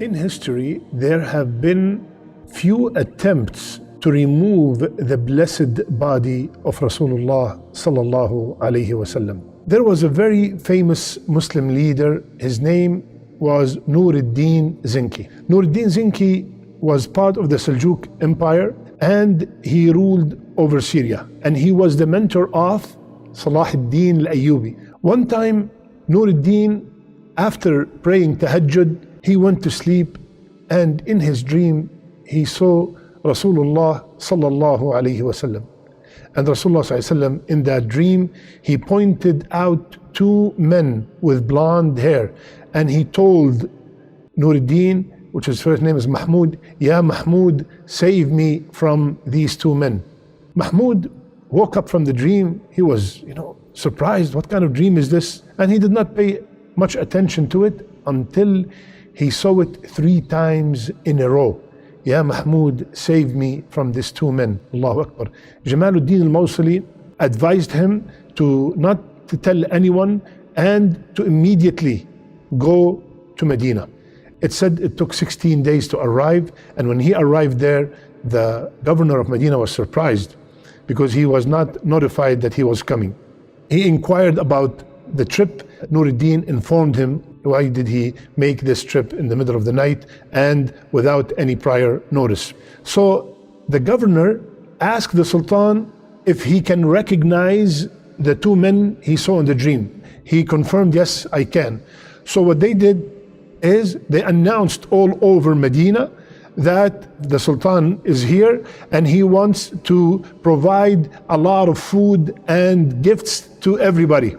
In history, there have been few attempts to remove the blessed body of Rasulullah sallallahu alaihi wasallam. There was a very famous Muslim leader. His name was Nuruddin Zinki. Nuruddin Zinki was part of the Seljuk Empire, and he ruled over Syria. And he was the mentor of Salah ad-Din al-Ayyubi. One time, Nuruddin, after praying tahajjud, he went to sleep, and in his dream, he saw Rasulullah sallallahu alaihi wasallam. And Rasulullah sallallahu alaihi wasallam, in that dream, he pointed out two men with blonde hair, and he told Nuruddin, which his first name is Mahmud, Ya Mahmud, save me from these two men. Mahmud woke up from the dream. He was, surprised. What kind of dream is this? And he did not pay much attention to it until he saw it 3 times in a row. Ya Mahmud, save me from these two men. Allahu Akbar. Jamaluddin al-Mawsili advised him to not to tell anyone and to immediately go to Medina. It said it took 16 days to arrive, and when he arrived there, the governor of Medina was surprised because he was not notified that he was coming. He inquired about the trip. Nuruddin informed him why did he make this trip in the middle of the night and without any prior notice. So the governor asked the Sultan if he can recognize the two men he saw in the dream. He confirmed, yes, I can. So what they did is they announced all over Medina that the Sultan is here and he wants to provide a lot of food and gifts to everybody.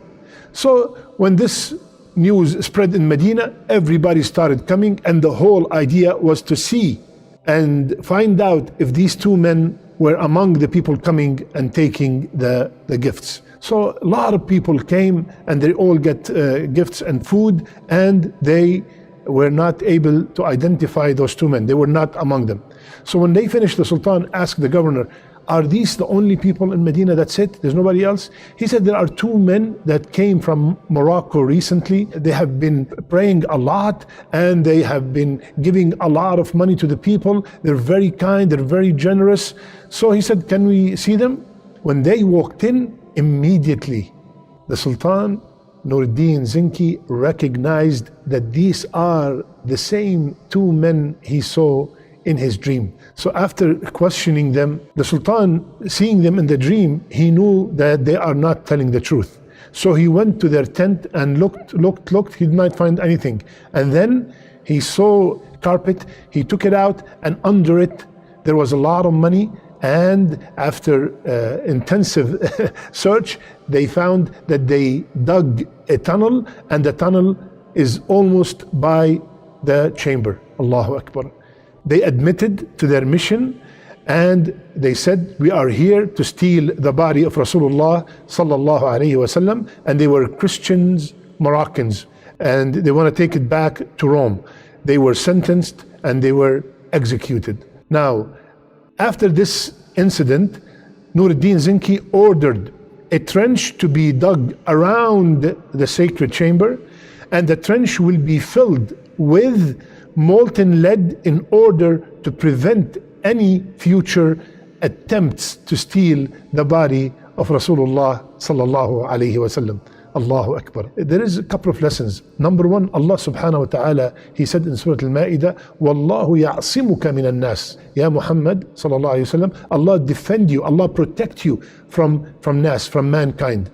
So when this news spread in Medina, everybody started coming, and the whole idea was to see and find out if these two men were among the people coming and taking the gifts. So a lot of people came and they all get gifts and food, and they were not able to identify those two men. They were not among them. So when they finished, the Sultan asked the governor, are these the only people in Medina? That's it? There's nobody else? He said there are two men that came from Morocco recently. They have been praying a lot and they have been giving a lot of money to the people. They're very kind, they're very generous. So he said, can we see them? When they walked in, immediately the Sultan, Nuruddin Zinki, recognized that these are the same two men he saw in his dream. So after questioning them, the Sultan, seeing them in the dream, he knew that they are not telling the truth. So he went to their tent and looked, he did not find anything. And then he saw carpet, he took it out, and under it there was a lot of money. And after intensive search, they found that they dug a tunnel, and the tunnel is almost by the chamber. Allahu Akbar. They admitted to their mission and they said, we are here to steal the body of Rasulullah sallallahu alaihi wasallam. And they were Christians, Moroccans, and they want to take it back to Rome. They were sentenced and they were executed. Now, after this incident, Nuruddin Zinki ordered a trench to be dug around the sacred chamber, and the trench will be filled with molten lead in order to prevent any future attempts to steal the body of Rasulullah sallallahu alaihi wasallam. Allahu Akbar. There is a couple of lessons. Number one, Allah subhanahu wa ta'ala, He said in Surah Al-Ma'idah, Wallahu ya'asimuka minan nas. Ya Muhammad sallallahu alayhi wa sallam, Allah defend you, Allah protect you from nas, from mankind.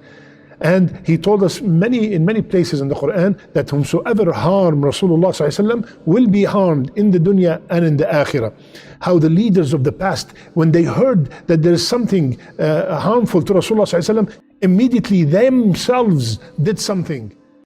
And He told us in many places in the Quran that whomsoever harm Rasulullah sallallahu alayhi wa sallam will be harmed in the dunya and in the akhirah. How the leaders of the past, when they heard that there is something harmful to Rasulullah sallallahu alayhi wa sallam, immediately themselves did something